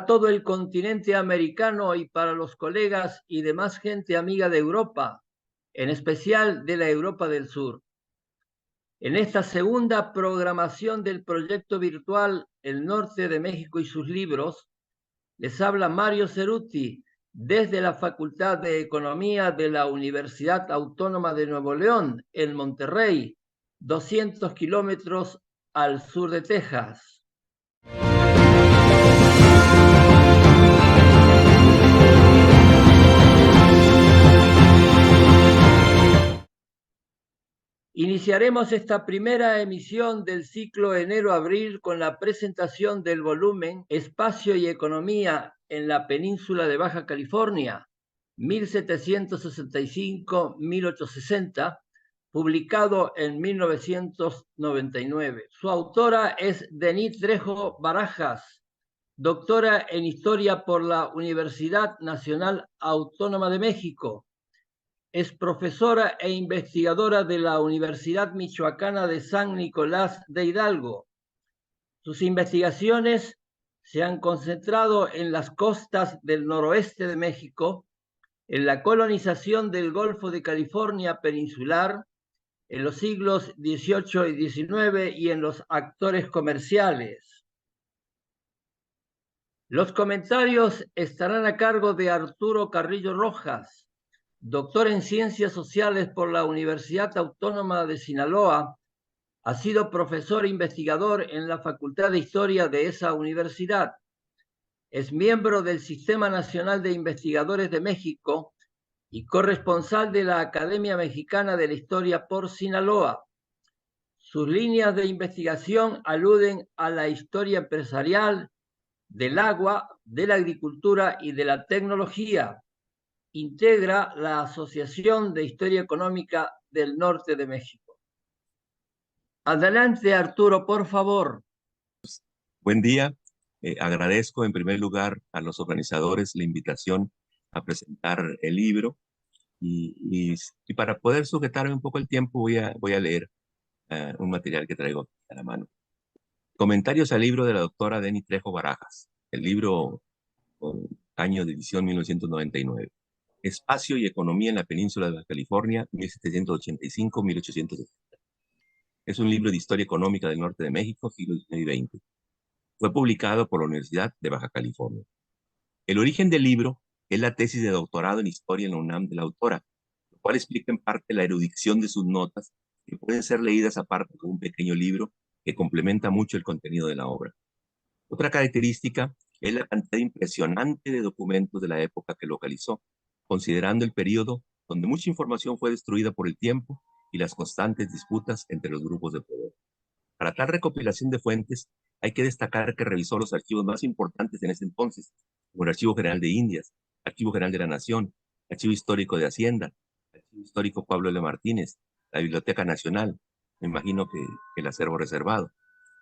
todo el continente americano y para los colegas y demás gente amiga de Europa, en especial de la Europa del Sur. En esta segunda programación del proyecto virtual El Norte de México y sus libros, les habla Mario Cerutti desde la Facultad de Economía de la Universidad Autónoma de Nuevo León, en Monterrey, 200 kilómetros al sur de Texas. Iniciaremos esta primera emisión del ciclo enero-abril con la presentación del volumen Espacio y Economía en la Península de Baja California, 1765-1860, publicado en 1999. Su autora es Denise Trejo Barajas, doctora en Historia por la Universidad Nacional Autónoma de México. Es profesora e investigadora de la Universidad Michoacana de San Nicolás de Hidalgo. Sus investigaciones se han concentrado en las costas del noroeste de México, en la colonización del Golfo de California peninsular, en los siglos XVIII y XIX y en los actores comerciales. Los comentarios estarán a cargo de Arturo Carrillo Rojas, doctor en Ciencias Sociales por la Universidad Autónoma de Sinaloa. Ha sido profesor e investigador en la Facultad de Historia de esa universidad. Es miembro del Sistema Nacional de Investigadores de México y corresponsal de la Academia Mexicana de la Historia por Sinaloa. Sus líneas de investigación aluden a la historia empresarial, del agua, de la agricultura y de la tecnología. Integra la Asociación de Historia Económica del Norte de México. Adelante, Arturo, por favor. Buen día. Agradezco en primer lugar a los organizadores la invitación a presentar el libro y para poder sujetarme un poco el tiempo voy a leer un material que traigo aquí a la mano. Comentarios al libro de la doctora Denise Trejo Barajas. El libro, año de edición 1999. Espacio y Economía en la Península de Baja California, 1785-1870. Es un libro de historia económica del norte de México, siglo XIX y XX. Fue publicado por la Universidad de Baja California. El origen del libro es la tesis de doctorado en historia en la UNAM de la autora, lo cual explica en parte la erudición de sus notas, que pueden ser leídas aparte como un pequeño libro que complementa mucho el contenido de la obra. Otra característica es la cantidad impresionante de documentos de la época que localizó, considerando el periodo donde mucha información fue destruida por el tiempo y las constantes disputas entre los grupos de poder. Para tal recopilación de fuentes, hay que destacar que revisó los archivos más importantes en ese entonces, como el Archivo General de Indias, Archivo General de la Nación, Archivo Histórico de Hacienda, Archivo Histórico Pablo L. Martínez, la Biblioteca Nacional, me imagino que el acervo reservado,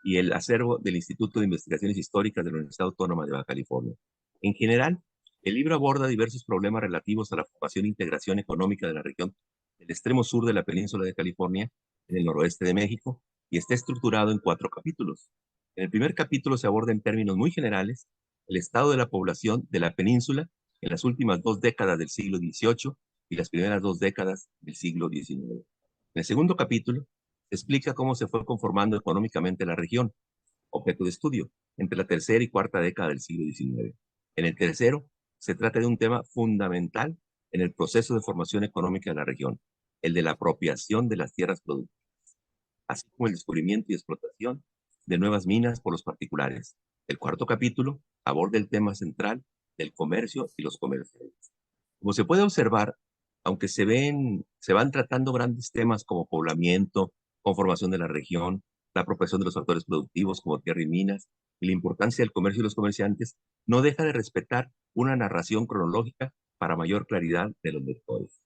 y el acervo del Instituto de Investigaciones Históricas de la Universidad Autónoma de Baja California. En general, el libro aborda diversos problemas relativos a la formación e integración económica de la región del extremo sur de la península de California, en el noroeste de México, y está estructurado en 4 capítulos. En el primer capítulo se aborda en términos muy generales el estado de la población de la península en las últimas 2 décadas del siglo XVIII y las primeras 2 décadas del siglo XIX. En el segundo capítulo se explica cómo se fue conformando económicamente la región, objeto de estudio, entre la tercera y cuarta década del siglo XIX. En el tercero, se trata de un tema fundamental en el proceso de formación económica de la región, el de la apropiación de las tierras productivas, así como el descubrimiento y explotación de nuevas minas por los particulares. El cuarto capítulo aborda el tema central del comercio y los comerciantes. Como se puede observar, aunque se van tratando grandes temas como poblamiento, conformación de la región, la apropiación de los factores productivos como tierra y minas, y la importancia del comercio y los comerciantes, no deja de respetar una narración cronológica para mayor claridad de los lectores.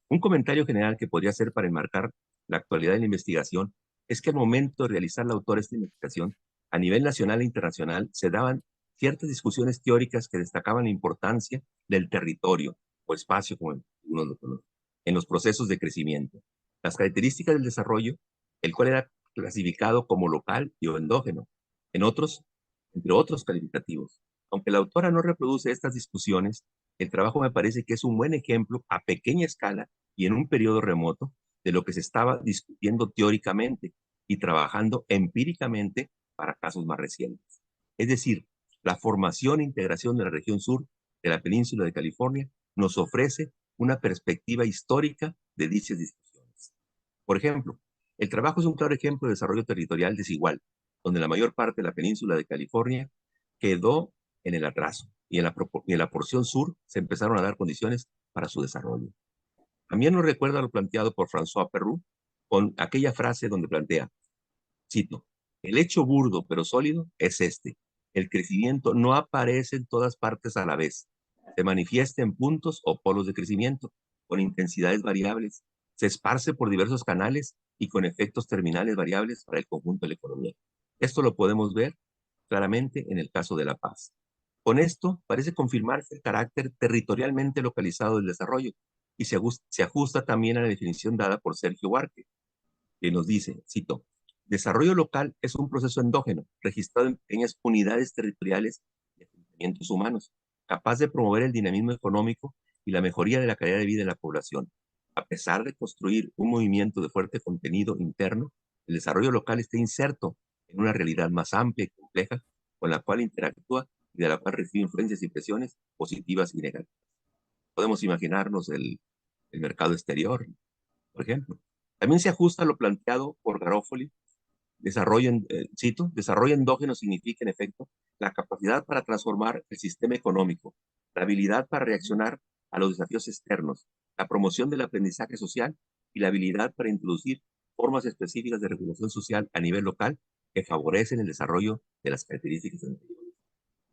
Un comentario general que podría ser para enmarcar la actualidad de la investigación es que al momento de realizar la autora esta investigación, a nivel nacional e internacional, se daban ciertas discusiones teóricas que destacaban la importancia del territorio o espacio, como uno lo conoce, en los procesos de crecimiento, las características del desarrollo, el cual era clasificado como local y o endógeno. En otros, entre otros calificativos. Aunque la autora no reproduce estas discusiones, el trabajo me parece que es un buen ejemplo a pequeña escala y en un periodo remoto de lo que se estaba discutiendo teóricamente y trabajando empíricamente para casos más recientes. Es decir, la formación e integración de la región sur de la península de California nos ofrece una perspectiva histórica de dichas discusiones. Por ejemplo, el trabajo es un claro ejemplo de desarrollo territorial desigual, donde la mayor parte de la península de California quedó en el atraso y en la porción sur se empezaron a dar condiciones para su desarrollo. También nos recuerda lo planteado por François Perroux con aquella frase donde plantea, cito, el hecho burdo pero sólido es este. El crecimiento no aparece en todas partes a la vez. Se manifiesta en puntos o polos de crecimiento, con intensidades variables. Se esparce por diversos canales y con efectos terminales variables para el conjunto de la economía. Esto lo podemos ver claramente en el caso de La Paz. Con esto parece confirmarse el carácter territorialmente localizado del desarrollo y se ajusta también a la definición dada por Sergio Huarque, que nos dice, cito, desarrollo local es un proceso endógeno, registrado en pequeñas unidades territoriales de asentamientos humanos, capaz de promover el dinamismo económico y la mejoría de la calidad de vida de la población. A pesar de construir un movimiento de fuerte contenido interno, el desarrollo local está inserto en una realidad más amplia y compleja con la cual interactúa y de la cual recibe influencias y presiones positivas y negativas. Podemos imaginarnos el mercado exterior, por ejemplo. También se ajusta a lo planteado por Garofoli. Cito, desarrollo endógeno significa, en efecto, la capacidad para transformar el sistema económico, la habilidad para reaccionar a los desafíos externos, la promoción del aprendizaje social y la habilidad para introducir formas específicas de regulación social a nivel local que favorecen el desarrollo de las características anteriores.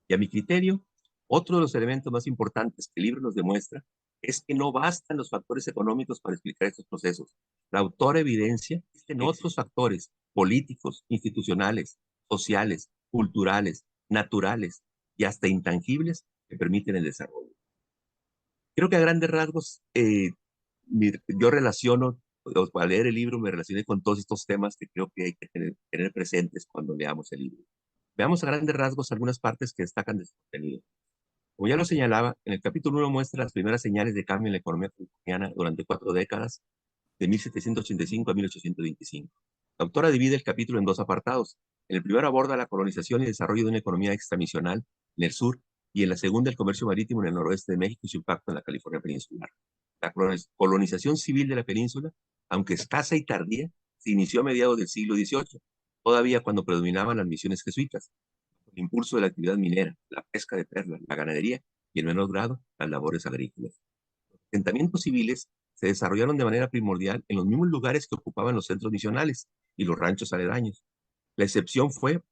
Y a mi criterio, otro de los elementos más importantes que el libro nos demuestra es que no bastan los factores económicos para explicar estos procesos. La autora evidencia que existen otros factores políticos, institucionales, sociales, culturales, naturales y hasta intangibles que permiten el desarrollo. Creo que a grandes rasgos yo relaciono, al leer el libro me relacioné con todos estos temas que creo que hay que tener presentes cuando leamos el libro. Veamos a grandes rasgos algunas partes que destacan de su contenido. Como ya lo señalaba, en el capítulo 1 muestra las primeras señales de cambio en la economía californiana durante 4 décadas, de 1785 a 1825. La autora divide el capítulo en 2 apartados. En el primero aborda la colonización y desarrollo de una economía extramisional en el sur, y en la segunda el comercio marítimo en el noroeste de México y su impacto en la California peninsular. La colonización civil de la península, aunque escasa y tardía, se inició a mediados del siglo XVIII, todavía cuando predominaban las misiones jesuitas, el impulso de la actividad minera, la pesca de perlas, la ganadería y, en menor grado, las labores agrícolas. Los asentamientos civiles se desarrollaron de manera primordial en los mismos lugares que ocupaban los centros misionales y los ranchos aledaños. La excepción fue el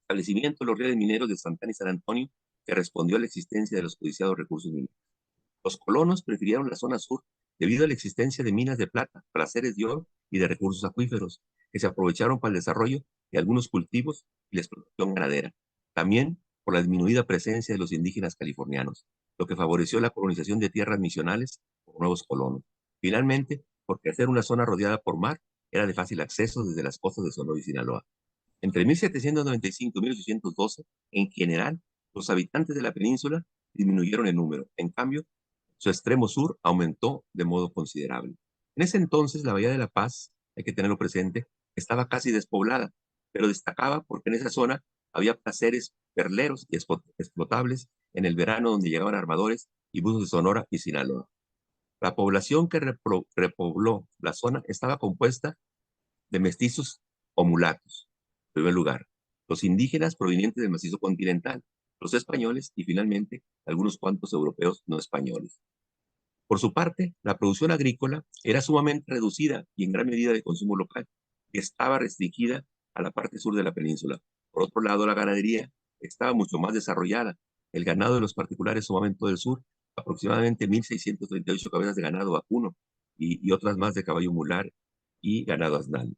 establecimiento de los reales mineros de Santana y San Antonio, que respondió a la existencia de los codiciados recursos mineros. Los colonos prefirieron la zona sur debido a la existencia de minas de plata, placeres de oro y de recursos acuíferos, que se aprovecharon para el desarrollo de algunos cultivos y la explotación ganadera. También por la disminuida presencia de los indígenas californianos, lo que favoreció la colonización de tierras misionales por nuevos colonos. Finalmente, porque hacer una zona rodeada por mar era de fácil acceso desde las costas de Sonora y Sinaloa. Entre 1795 y 1812, en general, los habitantes de la península disminuyeron en número. En cambio, su extremo sur aumentó de modo considerable. En ese entonces, la Bahía de La Paz, hay que tenerlo presente, estaba casi despoblada, pero destacaba porque en esa zona había placeres perleros y explotables en el verano, donde llegaban armadores y buzos de Sonora y Sinaloa. La población que repobló la zona estaba compuesta de mestizos o mulatos, en primer lugar, los indígenas provenientes del macizo continental, los españoles y finalmente algunos cuantos europeos no españoles. Por su parte, la producción agrícola era sumamente reducida y en gran medida de consumo local, y estaba restringida a la parte sur de la península. Por otro lado, la ganadería estaba mucho más desarrollada. El ganado de los particulares sumaban en todo el sur, aproximadamente 1.638 cabezas de ganado vacuno y otras más de caballo mular y ganado asnal.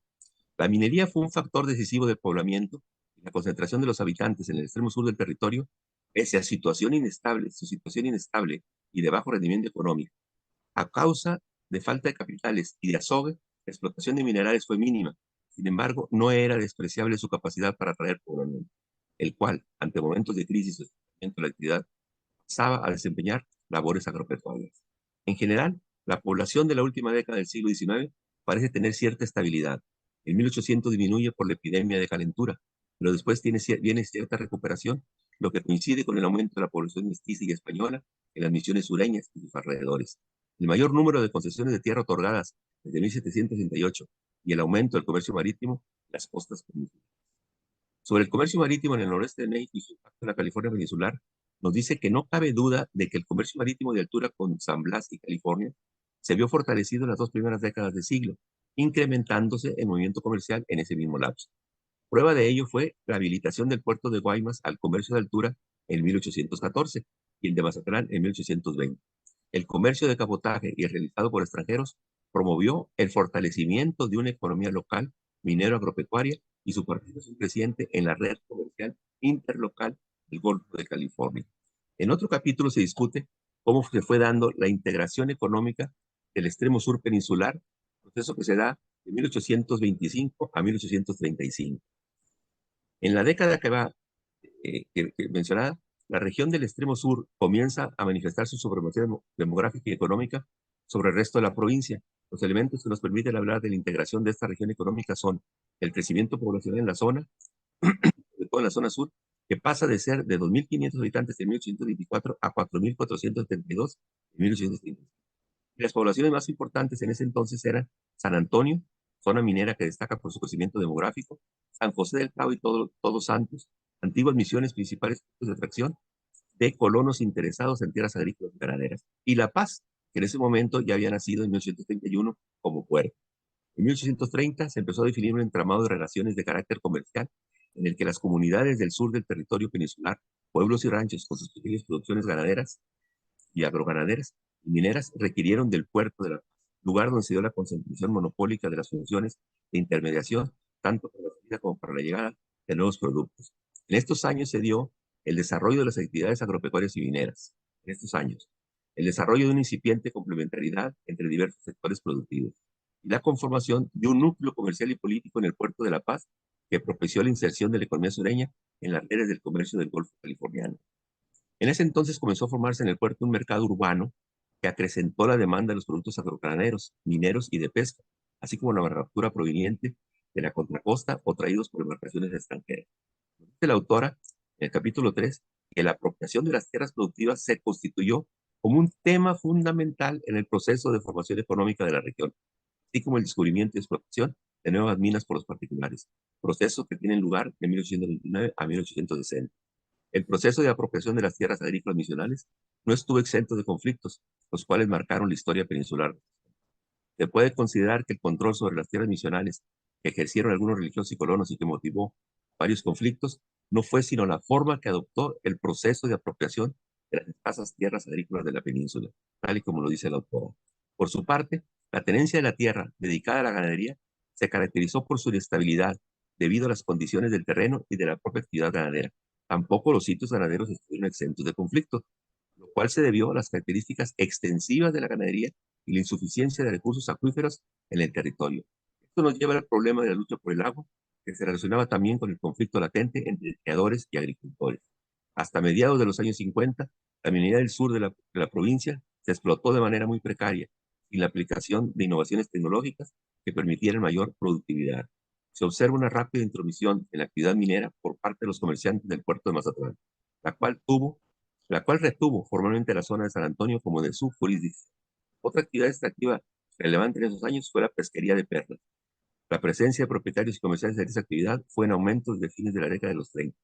La minería fue un factor decisivo del poblamiento y la concentración de los habitantes en el extremo sur del territorio, pese a su situación inestable y de bajo rendimiento económico. A causa de falta de capitales y de azogue, la explotación de minerales fue mínima. Sin embargo, no era despreciable su capacidad para atraer poblamiento. el cual, ante momentos de crisis o estancamiento de la actividad, pasaba a desempeñar labores agropecuarias. En general, la población de la última década del siglo XIX parece tener cierta estabilidad. En 1800 disminuye por la epidemia de calentura, pero después viene cierta recuperación, lo que coincide con el aumento de la población mestiza y española en las misiones sureñas y sus alrededores. El mayor número de concesiones de tierra otorgadas desde 1768 y el aumento del comercio marítimo en las costas peninsulares. Sobre el comercio marítimo en el noroeste de México y su impacto en la California peninsular, nos dice que no cabe duda de que el comercio marítimo de altura con San Blas y California se vio fortalecido en las 2 primeras décadas del siglo, incrementándose el movimiento comercial en ese mismo lapso. Prueba de ello fue la habilitación del puerto de Guaymas al comercio de altura en 1814 y el de Mazatlán en 1820. El comercio de cabotaje y el realizado por extranjeros promovió el fortalecimiento de una economía local, minero-agropecuaria y su participación creciente en la red comercial interlocal del Golfo de California. En otro capítulo se discute cómo se fue dando la integración económica del extremo sur peninsular, proceso que se da de 1825 a 1835. En la década que va mencionada, la región del extremo sur comienza a manifestar su supremacía demográfica y económica sobre el resto de la provincia. Los elementos que nos permiten hablar de la integración de esta región económica son el crecimiento poblacional en la zona, sobre todo en la zona sur, que pasa de ser de 2.500 habitantes en 1824 a 4.472 en 1830. Y las poblaciones más importantes en ese entonces eran San Antonio, zona minera que destaca por su crecimiento demográfico, San José del Cabo y Todos Santos, antiguas misiones principales de atracción de colonos interesados en tierras agrícolas y ganaderas, y La Paz, que en ese momento ya había nacido en 1831 como puerto. En 1830 se empezó a definir un entramado de relaciones de carácter comercial en el que las comunidades del sur del territorio peninsular, pueblos y ranchos con sus pequeñas producciones ganaderas y agroganaderas y mineras requirieron del puerto de La Paz, lugar donde se dio la concentración monopólica de las funciones de intermediación, tanto para la salida como para la llegada de nuevos productos. En estos años se dio el desarrollo de las actividades agropecuarias y mineras. En estos años, el desarrollo de una incipiente complementariedad entre diversos sectores productivos y la conformación de un núcleo comercial y político en el puerto de La Paz que propició la inserción de la economía sureña en las redes del comercio del Golfo californiano. En ese entonces comenzó a formarse en el puerto un mercado urbano que acrecentó la demanda de los productos agroganaderos, mineros y de pesca, así como la manufactura proveniente de la contracosta o traídos por embarcaciones extranjeras. Dice la autora, en el capítulo 3, que la apropiación de las tierras productivas se constituyó como un tema fundamental en el proceso de formación económica de la región, así como el descubrimiento y explotación de nuevas minas por los particulares, procesos que tienen lugar de 1829 a 1860. El proceso de apropiación de las tierras agrícolas misionales no estuvo exento de conflictos, los cuales marcaron la historia peninsular. Se puede considerar que el control sobre las tierras misionales que ejercieron algunos religiosos y colonos y que motivó varios conflictos no fue sino la forma que adoptó el proceso de apropiación de las escasas tierras agrícolas de la península, tal y como lo dice el autor. Por su parte, la tenencia de la tierra dedicada a la ganadería se caracterizó por su inestabilidad debido a las condiciones del terreno y de la propia actividad ganadera. Tampoco los sitios ganaderos estuvieron exentos de conflictos, lo cual se debió a las características extensivas de la ganadería y la insuficiencia de recursos acuíferos en el territorio. Esto nos lleva al problema de la lucha por el agua, que se relacionaba también con el conflicto latente entre creadores y agricultores. Hasta mediados de los años 50, la minería del sur de la provincia se explotó de manera muy precaria, sin la aplicación de innovaciones tecnológicas que permitieran mayor productividad. Se observa una rápida intromisión en la actividad minera por parte de los comerciantes del puerto de Mazatlán, la cual retuvo formalmente la zona de San Antonio como de su jurisdicción. Otra actividad extractiva relevante en esos años fue la pesquería de perlas. La presencia de propietarios y comerciantes de esa actividad fue en aumento desde fines de la década de los 30.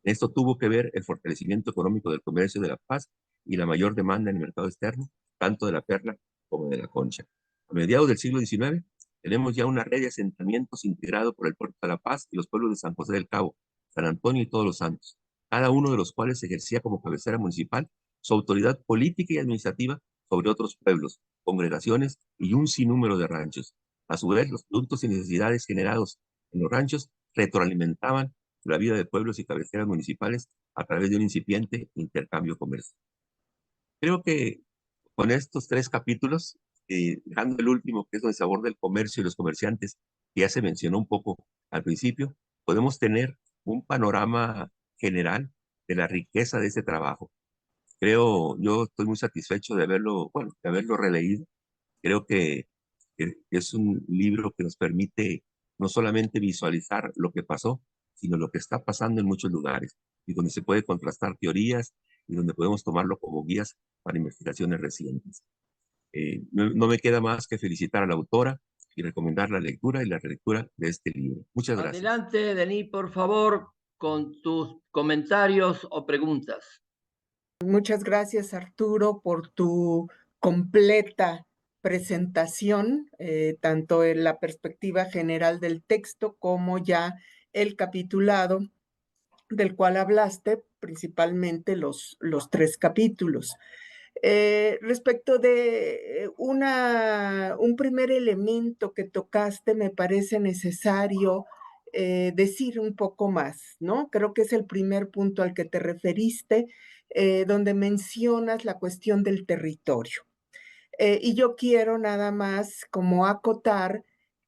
En esto tuvo que ver el fortalecimiento económico del comercio de La Paz y la mayor demanda en el mercado externo, tanto de la perla como de la concha. A mediados del siglo XIX, tenemos ya una red de asentamientos integrado por el puerto de La Paz y los pueblos de San José del Cabo, San Antonio y Todos los Santos, cada uno de los cuales ejercía como cabecera municipal su autoridad política y administrativa sobre otros pueblos, congregaciones y un sinnúmero de ranchos. A su vez, los productos y necesidades generados en los ranchos retroalimentaban la vida de pueblos y cabeceras municipales a través de un incipiente intercambio comercial. Creo que con estos 3 capítulos, dejando el último, que es donde se aborda el comercio y los comerciantes, que ya se mencionó un poco al principio, podemos tener un panorama general de la riqueza de ese trabajo. Yo estoy muy satisfecho de haberlo, bueno, de haberlo releído. Creo que es un libro que nos permite no solamente visualizar lo que pasó, sino lo que está pasando en muchos lugares, y donde se puede contrastar teorías y donde podemos tomarlo como guías para investigaciones recientes. No me queda más que felicitar a la autora y recomendar la lectura y la relectura de este libro. Muchas gracias. Adelante, Denis, por favor, con tus comentarios o preguntas. Muchas gracias, Arturo, por tu completa presentación, tanto en la perspectiva general del texto como ya el capitulado del cual hablaste, principalmente los 3 capítulos. Respecto de un primer elemento que tocaste, me parece necesario decir un poco más, ¿no? Creo que es el primer punto al que te referiste, donde mencionas la cuestión del territorio. Y yo quiero nada más como acotar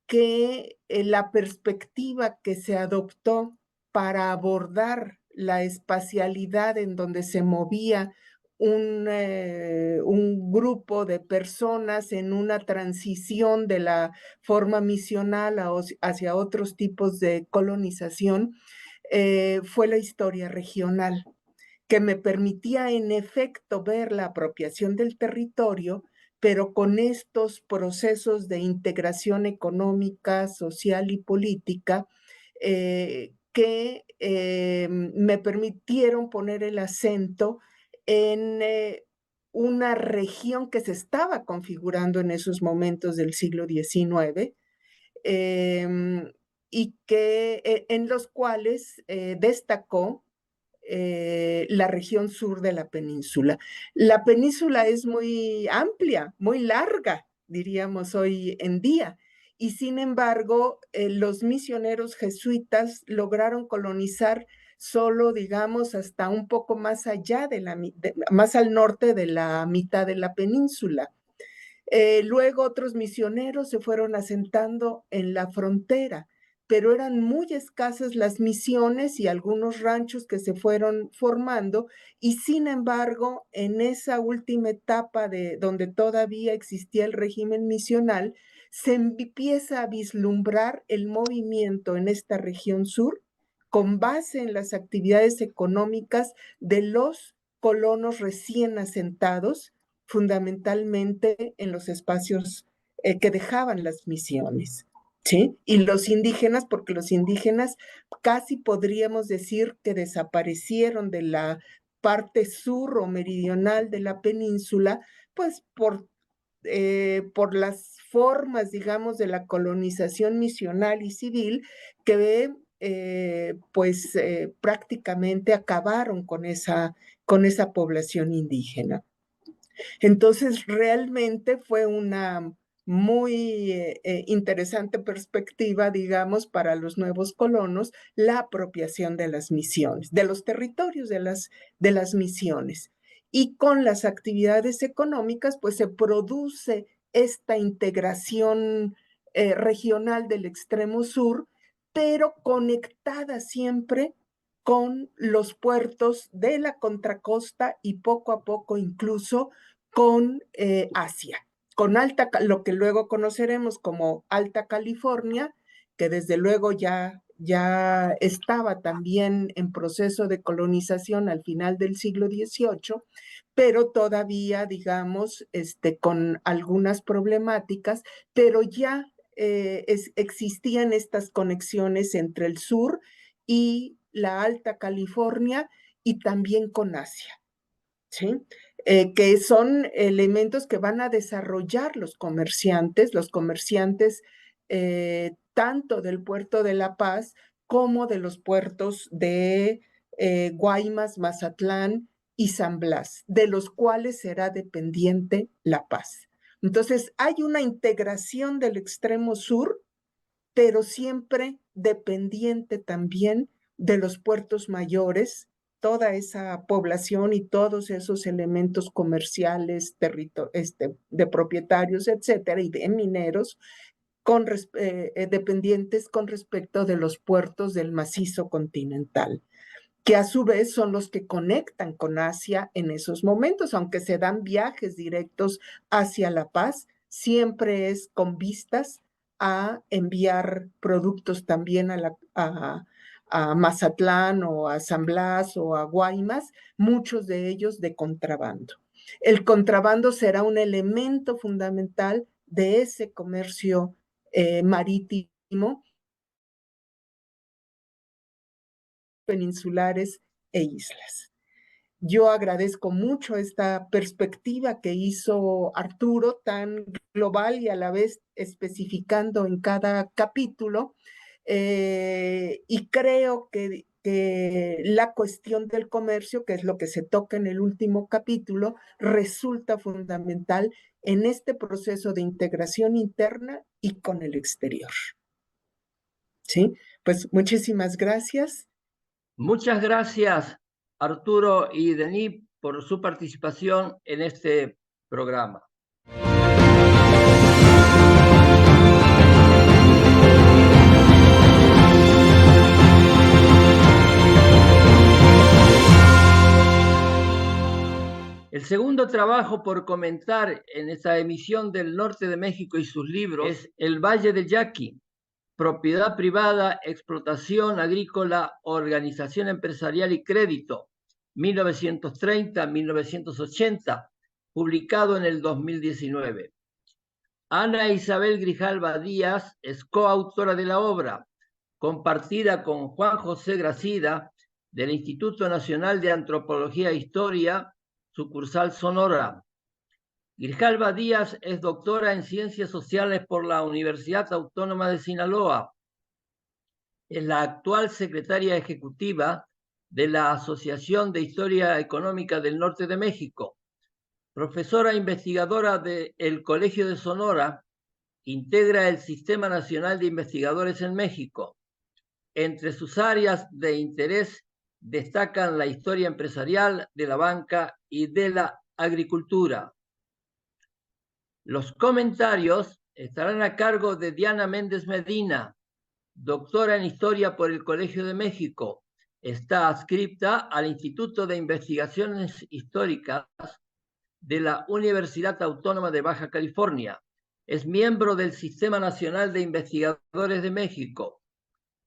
que la perspectiva que se adoptó para abordar la espacialidad en donde se movía un grupo de personas en una transición de la forma misional hacia otros tipos de colonización, fue la historia regional, que me permitía en efecto ver la apropiación del territorio, pero con estos procesos de integración económica, social y política que me permitieron poner el acento en una región que se estaba configurando en esos momentos del siglo XIX, y que en los cuales destacó la región sur de la península. La península es muy amplia, muy larga, diríamos hoy en día, y sin embargo, los misioneros jesuitas lograron colonizar solo, digamos, hasta un poco más allá más al norte de la mitad de la península. Luego otros misioneros se fueron asentando en la frontera, pero eran muy escasas las misiones y algunos ranchos que se fueron formando, y sin embargo, en esa última etapa de donde todavía existía el régimen misional, se empieza a vislumbrar el movimiento en esta región sur con base en las actividades económicas de los colonos recién asentados, fundamentalmente en los espacios que dejaban las misiones, ¿sí? Y los indígenas, porque los indígenas casi podríamos decir que desaparecieron de la parte sur o meridional de la península, pues por las formas, digamos, de la colonización misional y civil que prácticamente acabaron con esa población indígena. Entonces, realmente fue una muy interesante perspectiva, digamos, para los nuevos colonos, la apropiación de las misiones, de los territorios de las misiones. Y con las actividades económicas, pues se produce esta integración regional del extremo sur, pero conectada siempre con los puertos de la contracosta y poco a poco incluso con Asia, con lo que luego conoceremos como Alta California, que desde luego ya estaba también en proceso de colonización al final del siglo XVIII, pero todavía, digamos, con algunas problemáticas, pero ya existían estas conexiones entre el sur y la Alta California y también con Asia, ¿sí? Que son elementos que van a desarrollar los comerciantes tanto del puerto de La Paz como de los puertos de Guaymas, Mazatlán y San Blas, de los cuales será dependiente La Paz. Entonces, hay una integración del extremo sur, pero siempre dependiente también de los puertos mayores, toda esa población y todos esos elementos comerciales, de propietarios, etcétera, y de mineros, dependientes con respecto de los puertos del macizo continental. que a su vez son los que conectan con Asia en esos momentos, aunque se dan viajes directos hacia La Paz, siempre es con vistas a enviar productos también a Mazatlán o a San Blas o a Guaymas, muchos de ellos de contrabando. El contrabando será un elemento fundamental de ese comercio marítimo, peninsulares e islas. Yo agradezco mucho esta perspectiva que hizo Arturo, tan global y a la vez especificando en cada capítulo, y creo que la cuestión del comercio, que es lo que se toca en el último capítulo, resulta fundamental en este proceso de integración interna y con el exterior. ¿Sí? Pues muchísimas gracias. Muchas gracias, Arturo y Denis, por su participación en este programa. El segundo trabajo por comentar en esta emisión del Norte de México y sus libros es El Valle del Yaqui, propiedad privada, explotación agrícola, organización empresarial y crédito, 1930-1980, publicado en el 2019. Ana Isabel Grijalva Díaz es coautora de la obra, compartida con Juan José Gracida, del Instituto Nacional de Antropología e Historia, sucursal Sonora. Grijalva Díaz es doctora en Ciencias Sociales por la Universidad Autónoma de Sinaloa. Es la actual secretaria ejecutiva de la Asociación de Historia Económica del Norte de México. Profesora investigadora del Colegio de Sonora, integra el Sistema Nacional de Investigadores en México. Entre sus áreas de interés destacan la historia empresarial, de la banca y de la agricultura. Los comentarios estarán a cargo de Diana Méndez Medina, doctora en Historia por el Colegio de México. Está adscrita al Instituto de Investigaciones Históricas de la Universidad Autónoma de Baja California. Es miembro del Sistema Nacional de Investigadores de México.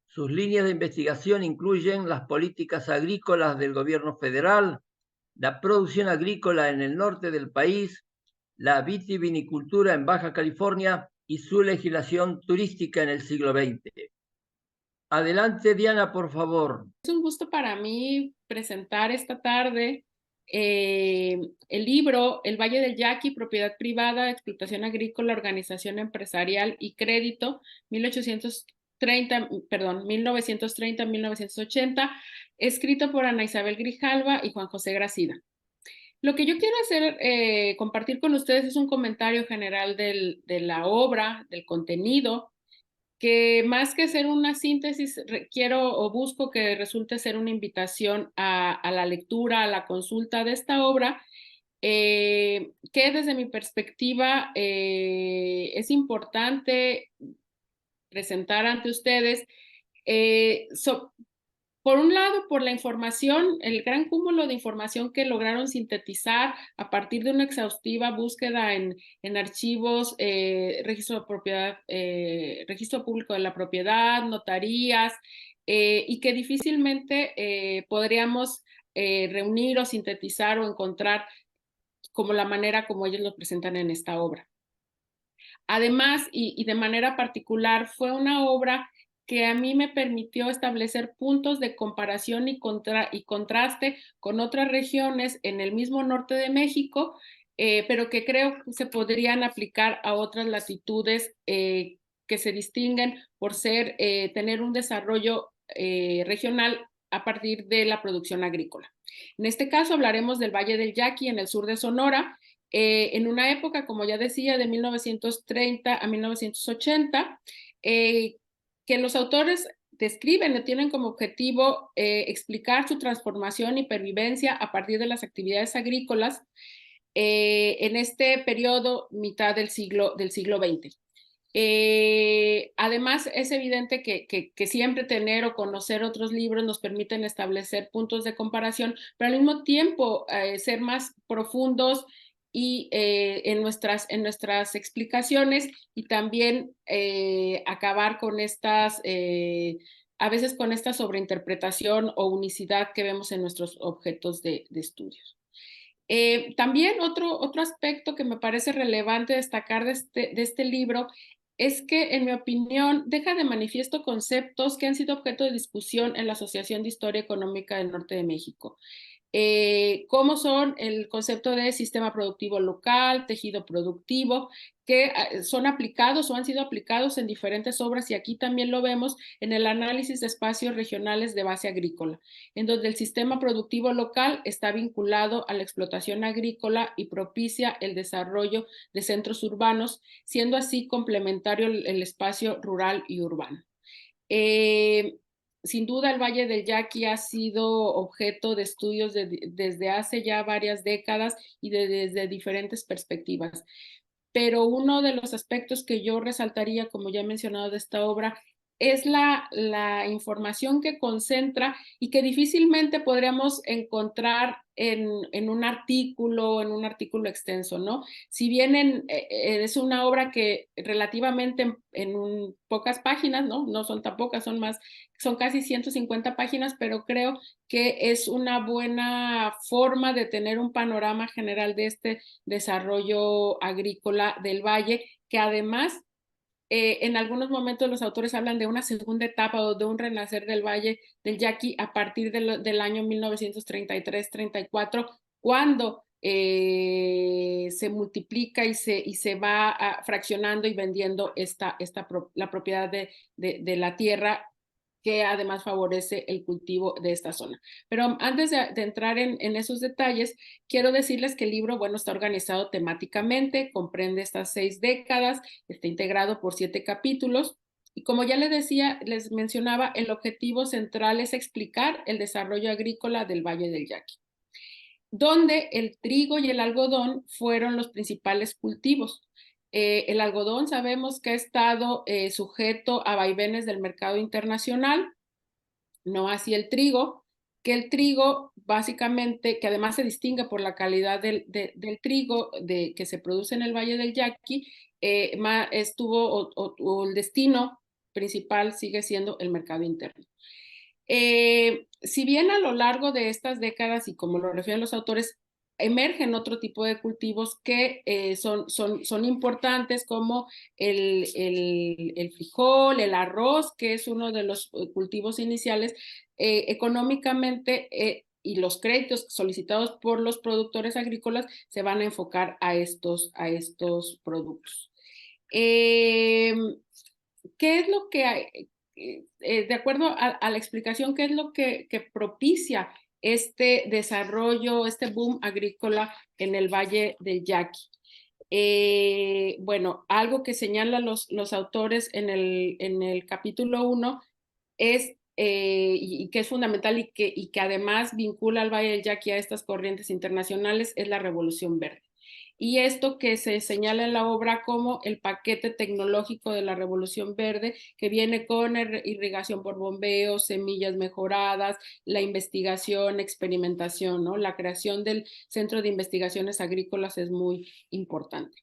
Sus líneas de investigación incluyen las políticas agrícolas del gobierno federal, la producción agrícola en el norte del país, la vitivinicultura en Baja California y su legislación turística en el siglo XX. Adelante, Diana, por favor. Es un gusto para mí presentar esta tarde el libro El Valle del Yaqui, propiedad privada, explotación agrícola, organización empresarial y crédito, 1930-1980, escrito por Ana Isabel Grijalva y Juan José Gracida. Lo que yo quiero hacer, compartir con ustedes, es un comentario general de la obra, del contenido, que más que ser una síntesis, quiero o busco que resulte ser una invitación a la lectura, a la consulta de esta obra, que desde mi perspectiva es importante presentar ante ustedes, por un lado, por la información, el gran cúmulo de información que lograron sintetizar a partir de una exhaustiva búsqueda en archivos, registro de propiedad, registro público de la propiedad, notarías, y que difícilmente podríamos reunir o sintetizar o encontrar como la manera como ellos lo presentan en esta obra. Además, y de manera particular, fue una obra que a mí me permitió establecer puntos de comparación y contraste con otras regiones en el mismo norte de México, pero que creo que se podrían aplicar a otras latitudes que se distinguen por tener un desarrollo regional a partir de la producción agrícola. En este caso hablaremos del Valle del Yaqui en el sur de Sonora, en una época, como ya decía, de 1930 a 1980, que los autores describen o tienen como objetivo explicar su transformación y pervivencia a partir de las actividades agrícolas en este periodo mitad del siglo XX. Además, es evidente que siempre tener o conocer otros libros nos permiten establecer puntos de comparación, pero al mismo tiempo ser más profundos y en nuestras explicaciones, y también acabar con a veces con esta sobreinterpretación o unicidad que vemos en nuestros objetos de estudios. También otro aspecto que me parece relevante destacar de este libro es que, en mi opinión, deja de manifiesto conceptos que han sido objeto de discusión en la Asociación de Historia Económica del Norte de México, como son el concepto de sistema productivo local, tejido productivo, que son aplicados o han sido aplicados en diferentes obras, y aquí también lo vemos en el análisis de espacios regionales de base agrícola, en donde el sistema productivo local está vinculado a la explotación agrícola y propicia el desarrollo de centros urbanos, siendo así complementario el espacio rural y urbano. Sin duda, el Valle del Yaqui ha sido objeto de estudios desde hace ya varias décadas y desde diferentes perspectivas. Pero uno de los aspectos que yo resaltaría, como ya he mencionado, de esta obra, es la información que concentra y que difícilmente podríamos encontrar en un artículo extenso, ¿no? Si bien es una obra que relativamente en pocas páginas, ¿no? No son tan pocas, son casi 150 páginas, pero creo que es una buena forma de tener un panorama general de este desarrollo agrícola del valle, que además en algunos momentos los autores hablan de una segunda etapa o de un renacer del Valle del Yaqui a partir del año 1933-34, cuando se multiplica y se va fraccionando y vendiendo la propiedad de la tierra, que además favorece el cultivo de esta zona. Pero antes de entrar en esos detalles, quiero decirles que el libro, bueno, está organizado temáticamente, comprende estas 6 décadas, está integrado por 7 capítulos, y como ya les decía, les mencionaba, el objetivo central es explicar el desarrollo agrícola del Valle del Yaqui, donde el trigo y el algodón fueron los principales cultivos. El algodón sabemos que ha estado sujeto a vaivenes del mercado internacional, no así el trigo, que el trigo básicamente, que además se distingue por la calidad del trigo que se produce en el Valle del Yaqui, o el destino principal sigue siendo el mercado interno. Si bien a lo largo de estas décadas, y como lo refieren los autores, emergen otro tipo de cultivos que son importantes, como el frijol, el arroz, que es uno de los cultivos iniciales, económicamente, y los créditos solicitados por los productores agrícolas se van a enfocar a estos productos. ¿Qué es lo que hay? De acuerdo a la explicación, ¿qué es lo que propicia este desarrollo, este boom agrícola en el Valle del Yaqui? Bueno, algo que señalan los autores en el capítulo 1 es, y que es fundamental y que además vincula al Valle del Yaqui a estas corrientes internacionales, es la Revolución Verde. Y esto que se señala en la obra como el paquete tecnológico de la Revolución Verde, que viene con irrigación por bombeo, semillas mejoradas, la investigación, experimentación, ¿no? La creación del Centro de Investigaciones Agrícolas es muy importante.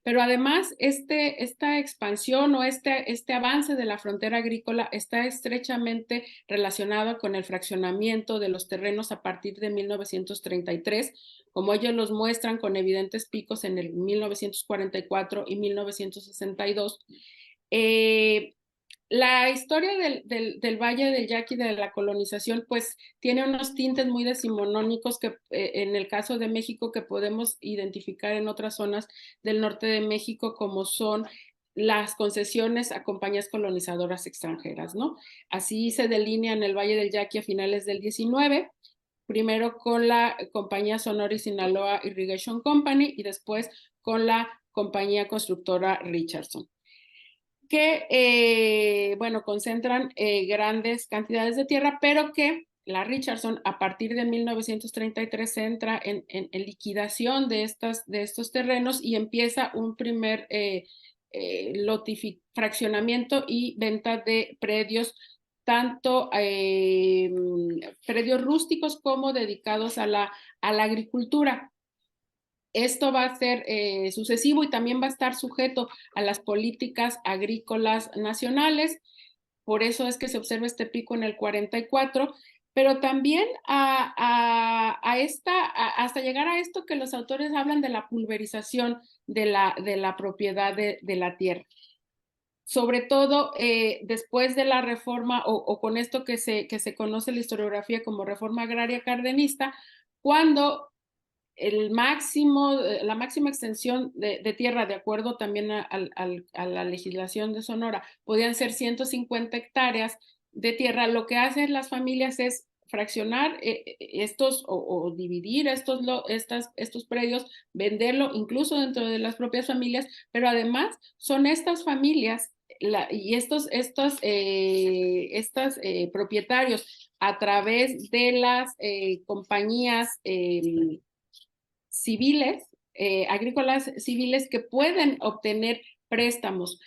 Pero además, esta expansión o este avance de la frontera agrícola está estrechamente relacionado con el fraccionamiento de los terrenos a partir de 1933, como ellos los muestran con evidentes picos en el 1944 y 1962. La historia del Valle del Yaqui, de la colonización, pues tiene unos tintes muy decimonónicos que en el caso de México, que podemos identificar en otras zonas del norte de México, como son las concesiones a compañías colonizadoras extranjeras, ¿no? Así se delinea en el Valle del Yaqui a finales del 19, primero con la compañía Sonora y Sinaloa Irrigation Company y después con la compañía constructora Richardson, que, bueno, concentran grandes cantidades de tierra, pero que la Richardson a partir de 1933 entra en liquidación de estos terrenos y empieza un primer fraccionamiento y venta de predios, tanto predios rústicos como dedicados a la agricultura. Esto va a ser sucesivo y también va a estar sujeto a las políticas agrícolas nacionales. Por eso es que se observa este pico en el 44, pero también hasta llegar a esto que los autores hablan de la pulverización de la propiedad de la tierra. Sobre todo después de la reforma o con esto que se conoce en la historiografía como reforma agraria cardenista, cuando la máxima extensión de tierra, de acuerdo también a la legislación de Sonora, podían ser 150 hectáreas de tierra. Lo que hacen las familias es fraccionar estos o dividir estos predios, venderlo incluso dentro de las propias familias, pero además son estas familias y estos propietarios a través de las compañías civiles, agrícolas civiles, que pueden obtener préstamos.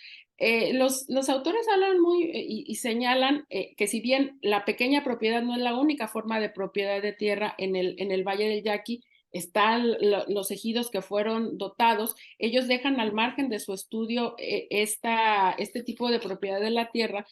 Los autores hablan y señalan que si bien la pequeña propiedad no es la única forma de propiedad de tierra en el Valle del Yaqui, están los ejidos que fueron dotados, ellos dejan al margen de su estudio este tipo de propiedad de la tierra,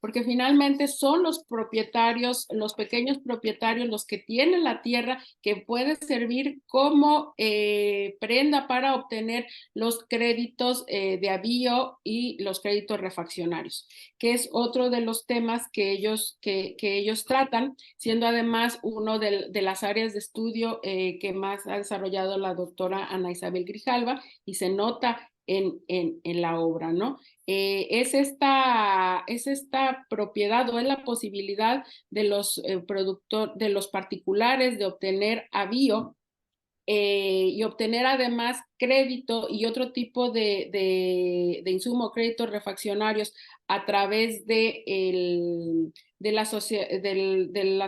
porque finalmente son los propietarios, los pequeños propietarios, los que tienen la tierra, que puede servir como prenda para obtener los créditos de avío y los créditos refaccionarios, que es otro de los temas que ellos tratan, siendo además uno de las áreas de estudio que más ha desarrollado la doctora Ana Isabel Grijalva, y se nota en la obra, ¿no? Es esta propiedad o es la posibilidad de los de los particulares de obtener avío y obtener además crédito y otro tipo de insumo, créditos refaccionarios a través de las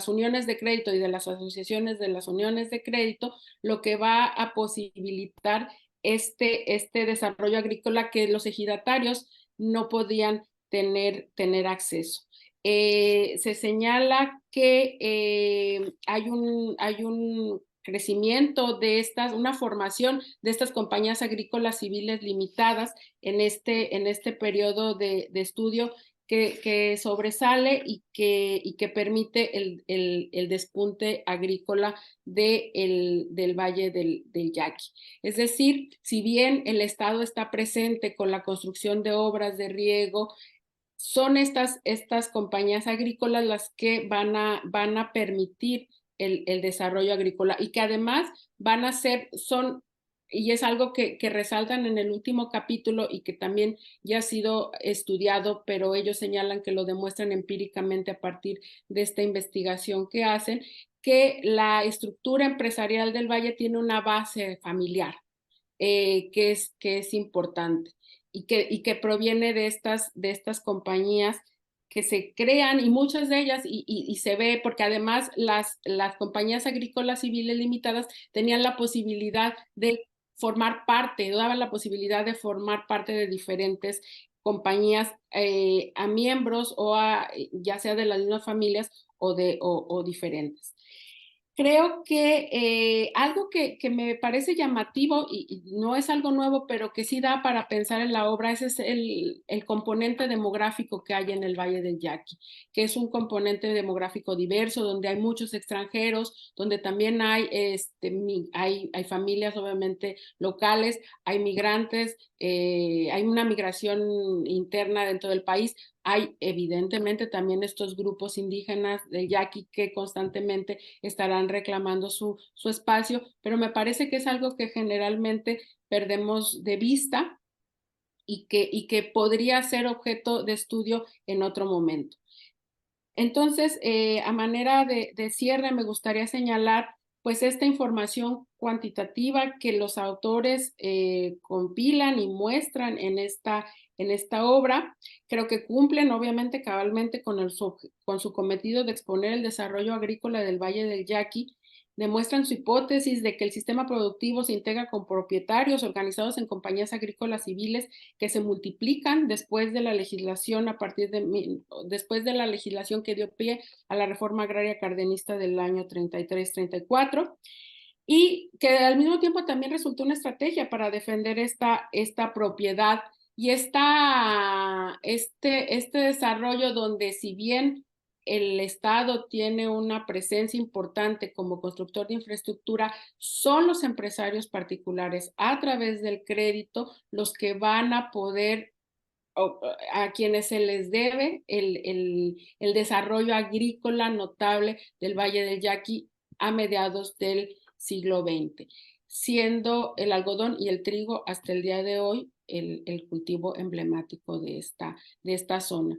uniones de crédito y de las asociaciones de las uniones de crédito, lo que va a posibilitar este desarrollo agrícola que los ejidatarios no podían tener acceso. Se señala que hay un crecimiento de una formación de estas compañías agrícolas civiles limitadas en este periodo de estudio que sobresale y que permite el despunte agrícola del Valle del Yaqui. Es decir, si bien el Estado está presente con la construcción de obras de riego, son estas compañías agrícolas las que van a permitir el desarrollo agrícola, y que además van a ser, y es algo que resaltan en el último capítulo y que también ya ha sido estudiado, pero ellos señalan que lo demuestran empíricamente a partir de esta investigación que hacen, que la estructura empresarial del Valle tiene una base familiar, que es importante, y que proviene de estas compañías que se crean, y muchas de ellas, y se ve, porque además las compañías agrícolas civiles limitadas tenían la posibilidad de formar parte, daban la posibilidad de formar parte de diferentes compañías a miembros o ya sea de las mismas familias o diferentes. Creo que algo que me parece llamativo y no es algo nuevo, pero que sí da para pensar en la obra, ese es el componente demográfico que hay en el Valle del Yaqui, que es un componente demográfico diverso, donde hay muchos extranjeros, donde también hay familias obviamente locales, hay migrantes, hay una migración interna dentro del país. Hay evidentemente también estos grupos indígenas del Yaqui que constantemente estarán reclamando su espacio, pero me parece que es algo que generalmente perdemos de vista y que podría ser objeto de estudio en otro momento. Entonces, a manera de cierre, me gustaría señalar pues esta información cuantitativa que los autores compilan y muestran en esta obra. Creo que cumplen obviamente cabalmente con su cometido de exponer el desarrollo agrícola del Valle del Yaqui, demuestran su hipótesis de que el sistema productivo se integra con propietarios organizados en compañías agrícolas civiles que se multiplican después de la legislación después de la legislación que dio pie a la reforma agraria cardenista del año 33-34. Y que al mismo tiempo también resultó una estrategia para defender esta propiedad y este desarrollo donde, si bien el Estado tiene una presencia importante como constructor de infraestructura, son los empresarios particulares a través del crédito los que van a poder, a quienes se les debe el desarrollo agrícola notable del Valle del Yaqui a mediados del siglo XX, siendo el algodón y el trigo hasta el día de hoy el cultivo emblemático de esta zona.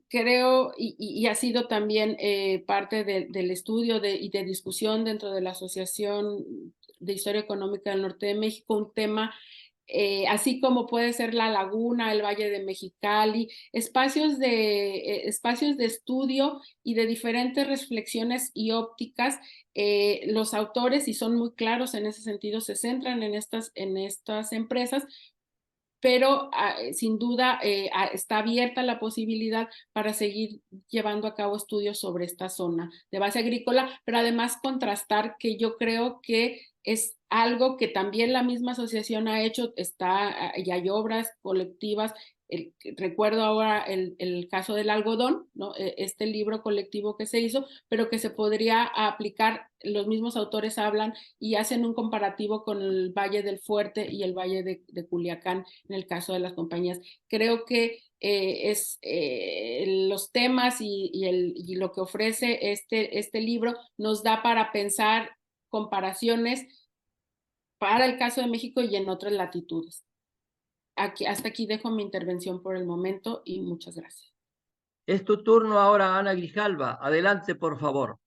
Creo, y ha sido también parte del estudio y de discusión dentro de la Asociación de Historia Económica del Norte de México, un tema así como puede ser la Laguna, el Valle de Mexicali, espacios de estudio y de diferentes reflexiones y ópticas. Los autores, y son muy claros en ese sentido, se centran en estas empresas, pero sin duda está abierta la posibilidad para seguir llevando a cabo estudios sobre esta zona de base agrícola, pero además contrastar, que yo creo que es algo que también la misma asociación ha hecho, y hay obras colectivas. Recuerdo ahora el caso del algodón, ¿no? Este libro colectivo que se hizo, pero que se podría aplicar. Los mismos autores hablan y hacen un comparativo con el Valle del Fuerte y el Valle de Culiacán en el caso de las compañías. Creo que los temas y lo que ofrece este libro nos da para pensar comparaciones para el caso de México y en otras latitudes. Hasta aquí dejo mi intervención por el momento y muchas gracias. Es tu turno ahora, Ana Grijalva. Adelante, por favor.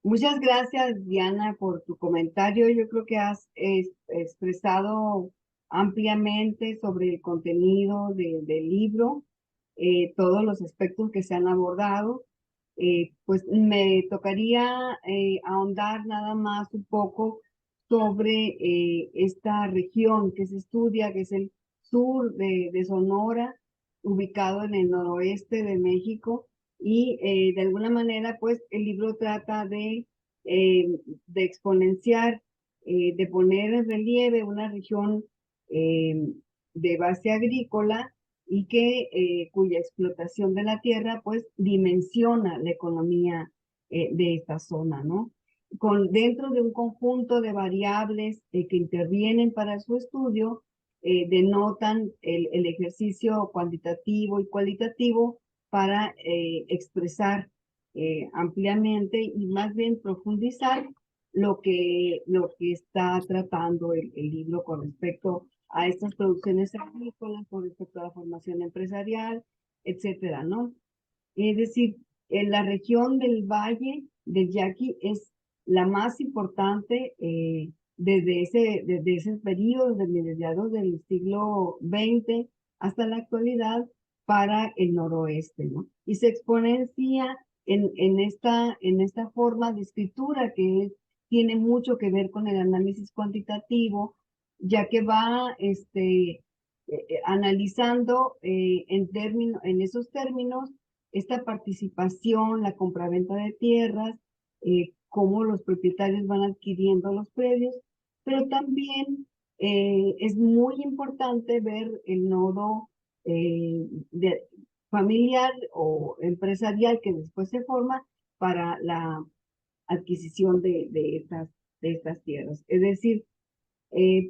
Muchas gracias, Diana, por tu comentario. Yo creo que has expresado ampliamente sobre el contenido del libro, todos los aspectos que se han abordado. Pues me tocaría ahondar nada más un poco sobre esta región que se estudia, que es el sur de Sonora, ubicado en el noroeste de México. Y de alguna manera, pues, el libro trata de exponenciar, de poner en relieve una región de base agrícola y cuya explotación de la tierra, pues, dimensiona la economía de esta zona, ¿no? Dentro de un conjunto de variables que intervienen para su estudio, denotan el ejercicio cuantitativo y cualitativo para expresar ampliamente y más bien profundizar lo que está tratando el libro con respecto a estas producciones agrícolas, con respecto a la formación empresarial, etcétera, ¿no? Es decir, en la región del Valle del Yaqui es la más importante desde ese periodo, desde mediados del siglo XX hasta la actualidad, para el noroeste, ¿no? Y se exponencia en esta forma de escritura que tiene mucho que ver con el análisis cuantitativo, ya que va analizando en esos términos esta participación, la compraventa de tierras, cómo los propietarios van adquiriendo los predios, pero también es muy importante ver el nodo familiar o empresarial que después se forma para la adquisición de estas tierras. Es decir,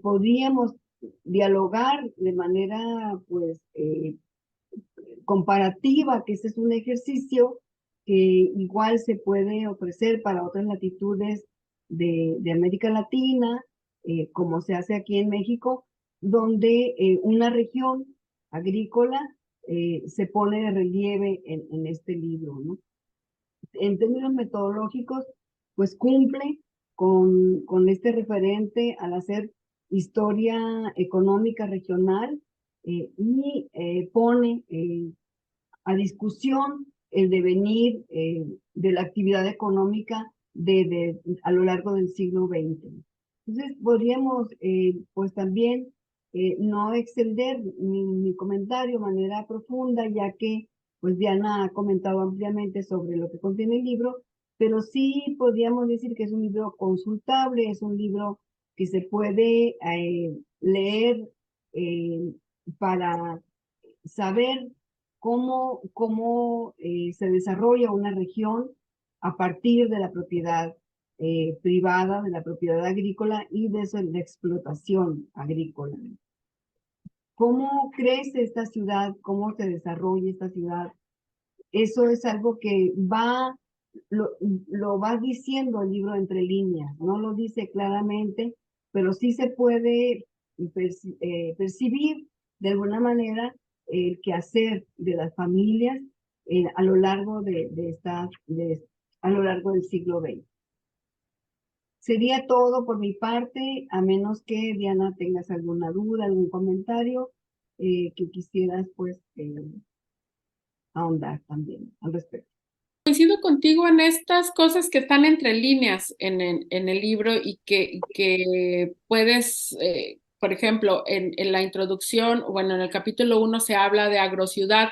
podríamos dialogar de manera, pues, comparativa, que ese es un ejercicio que igual se puede ofrecer para otras latitudes de América Latina, como se hace aquí en México, donde una región agrícola se pone de relieve en este libro, ¿no? En términos metodológicos, pues cumple con este referente al hacer historia económica regional y pone a discusión el devenir de la actividad económica a lo largo del siglo XX. Entonces, podríamos, pues también, no extender mi comentario de manera profunda, ya que pues Diana ha comentado ampliamente sobre lo que contiene el libro, pero sí podríamos decir que es un libro consultable, es un libro que se puede leer para saber cómo se desarrolla una región a partir de la propiedad privada, de la propiedad agrícola y de la explotación agrícola. ¿Cómo crece esta ciudad? ¿Cómo se desarrolla esta ciudad? Eso es algo que lo va diciendo el libro entre líneas, no lo dice claramente, pero sí se puede percibir de alguna manera el quehacer de las familias a lo largo a lo largo del siglo XX. Sería todo por mi parte, a menos que Diana tengas alguna duda, algún comentario que quisieras pues ahondar también al respecto. Coincido contigo en estas cosas que están entre líneas en el libro y que puedes, por ejemplo, en la introducción, bueno, en el capítulo 1 se habla de agrociudad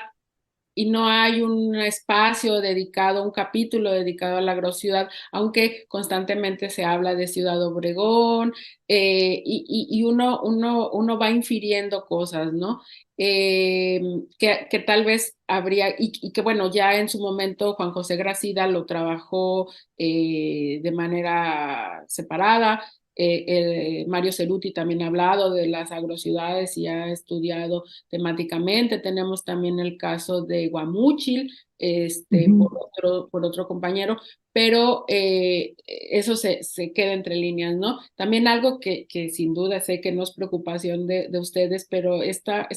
y no hay un espacio dedicado, un capítulo dedicado a la agrociudad, aunque constantemente se habla de Ciudad Obregón, y uno va infiriendo cosas, ¿no? Que tal vez habría, y que bueno, ya en su momento Juan José Gracida lo trabajó de manera separada. Mario Ceruti también ha hablado de las agrociudades y ha estudiado temáticamente. Tenemos también el caso de Guamúchil, por otro compañero, pero eso se queda entre líneas, ¿no? También algo que sin duda sé que no es preocupación de ustedes, pero esta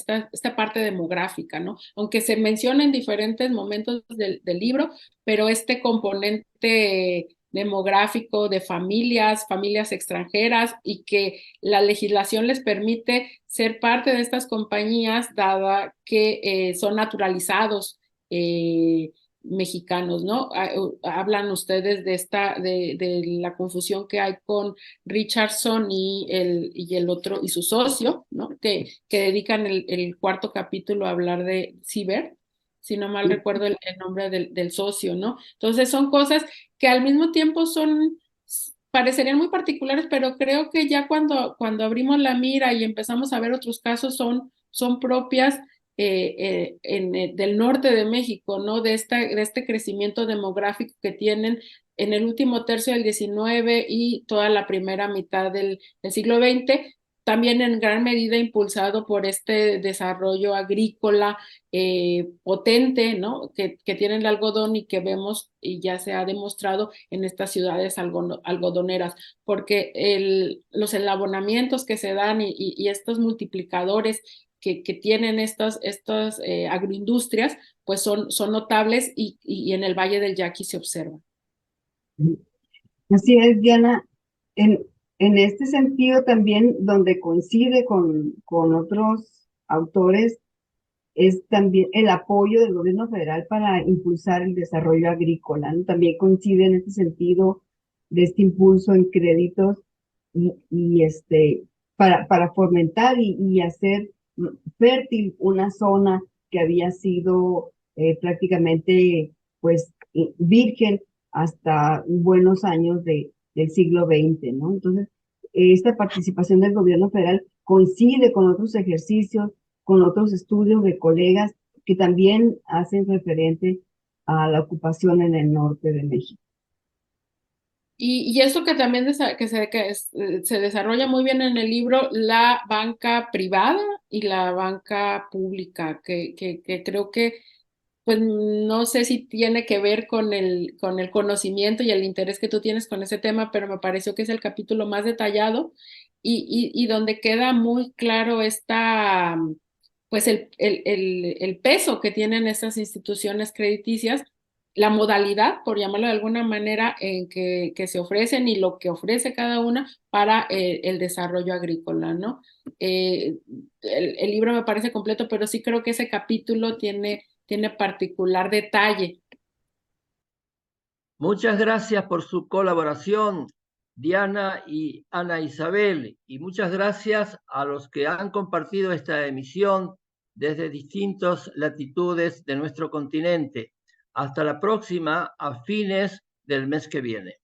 parte demográfica, ¿no? Aunque se menciona en diferentes momentos del libro, pero este componente demográfico de familias extranjeras, y que la legislación les permite ser parte de estas compañías, dada que son naturalizados mexicanos, ¿no? Hablan ustedes de la confusión que hay con Richardson y el otro, y su socio, ¿no? Que dedican el cuarto capítulo a hablar de Ciber, si no mal recuerdo el nombre del socio, ¿no? Entonces son cosas que al mismo tiempo parecerían muy particulares, pero creo que ya cuando abrimos la mira y empezamos a ver otros casos son propias del norte de México, ¿no? De este crecimiento demográfico que tienen en el último tercio del XIX y toda la primera mitad del siglo XX, también en gran medida impulsado por este desarrollo agrícola potente, ¿no? Que tiene el algodón y que vemos y ya se ha demostrado en estas ciudades algodoneras, porque los enlabonamientos que se dan y estos multiplicadores que tienen estas agroindustrias, pues son notables y en el Valle del Yaqui se observan. Así es, Diana. En este sentido también, donde coincide con otros autores, es también el apoyo del gobierno federal para impulsar el desarrollo agrícola, ¿no? También coincide en este sentido de este impulso en créditos y para fomentar y hacer fértil una zona que había sido prácticamente pues virgen hasta buenos años del siglo XX, ¿no? Entonces, esta participación del gobierno federal coincide con otros ejercicios, con otros estudios de colegas que también hacen referente a la ocupación en el norte de México. Y esto que también se desarrolla muy bien en el libro, la banca privada y la banca pública, que creo que, pues no sé si tiene que ver con el conocimiento y el interés que tú tienes con ese tema, pero me pareció que es el capítulo más detallado y donde queda muy claro pues el peso que tienen estas instituciones crediticias, la modalidad, por llamarlo de alguna manera, en que se ofrecen y lo que ofrece cada una para el desarrollo agrícola, ¿no? El libro me parece completo, pero sí creo que ese capítulo tiene particular detalle. Muchas gracias por su colaboración, Diana y Ana Isabel, y muchas gracias a los que han compartido esta emisión desde distintas latitudes de nuestro continente. Hasta la próxima, a fines del mes que viene.